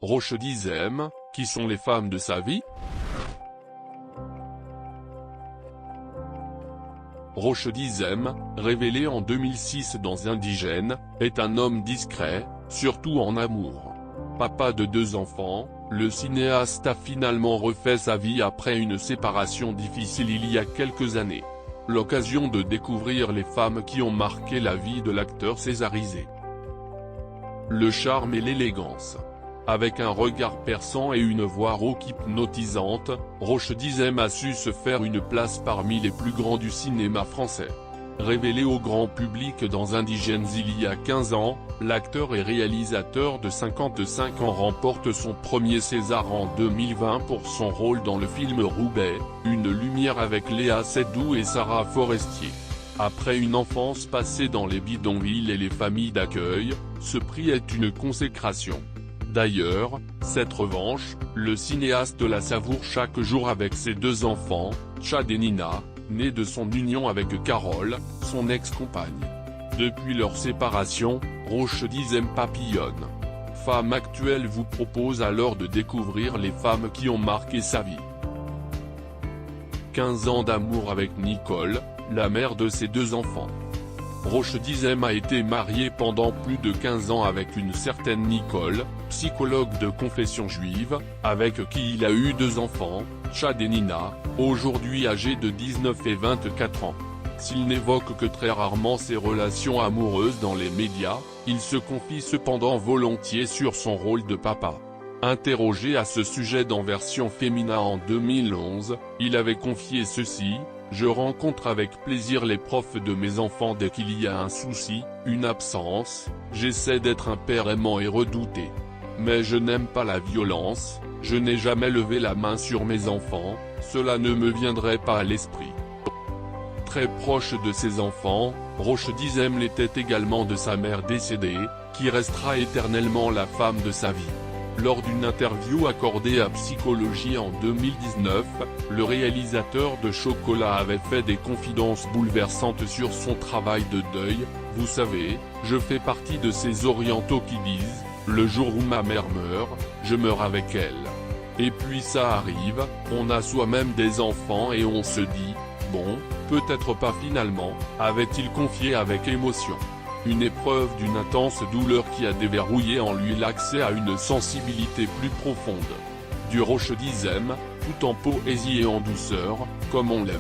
Roche Dizem, qui sont les femmes de sa vie? Roche Dizem, révélé en 2006 dans Indigène, est un homme discret, surtout en amour. Papa de 2 enfants, le cinéaste a finalement refait sa vie après une séparation difficile il y a quelques années. L'occasion de découvrir les femmes qui ont marqué la vie de l'acteur césarisé. Le charme et l'élégance. Avec un regard perçant et une voix rauque hypnotisante, Roche Dizem a su se faire une place parmi les plus grands du cinéma français. Révélé au grand public dans Indigène il y a 15 ans, l'acteur et réalisateur de 55 ans remporte son premier César en 2020 pour son rôle dans le film Roubaix, Une lumière avec Léa Seydoux et Sarah Forestier. Après une enfance passée dans les bidonvilles et les familles d'accueil, ce prix est une consécration. D'ailleurs, cette revanche, le cinéaste la savoure chaque jour avec ses 2 enfants, Chad et Nina, nés de son union avec Carole, son ex-compagne. Depuis leur séparation, Roche Dizem papillonne. Femme actuelle vous propose alors de découvrir les femmes qui ont marqué sa vie. 15 ans d'amour avec Nicole, la mère de ses 2 enfants. Roche Dizem a été marié pendant plus de 15 ans avec une certaine Nicole, psychologue de confession juive, avec qui il a eu 2 enfants, Chad et Nina, aujourd'hui âgés de 19 et 24 ans. S'il n'évoque que très rarement ses relations amoureuses dans les médias, il se confie cependant volontiers sur son rôle de papa. Interrogé à ce sujet dans Version Féminin en 2011, il avait confié ceci: « Je rencontre avec plaisir les profs de mes enfants dès qu'il y a un souci, une absence, j'essaie d'être un père aimant et redouté. Mais je n'aime pas la violence, je n'ai jamais levé la main sur mes enfants, cela ne me viendrait pas à l'esprit. » Très proche de ses enfants, Roche Dizem l'était également de sa mère décédée, qui restera éternellement la femme de sa vie. Lors d'une interview accordée à Psychologie en 2019, le réalisateur de Chocolat avait fait des confidences bouleversantes sur son travail de deuil. « Vous savez, je fais partie de ces orientaux qui disent, le jour où ma mère meurt, je meurs avec elle. Et puis ça arrive, on a soi-même des enfants et on se dit, bon, peut-être pas finalement, avait-il confié avec émotion. Une épreuve d'une intense douleur qui a déverrouillé en lui l'accès à une sensibilité plus profonde. Du Roche Dizem, tout en poésie et en douceur, comme on l'aime.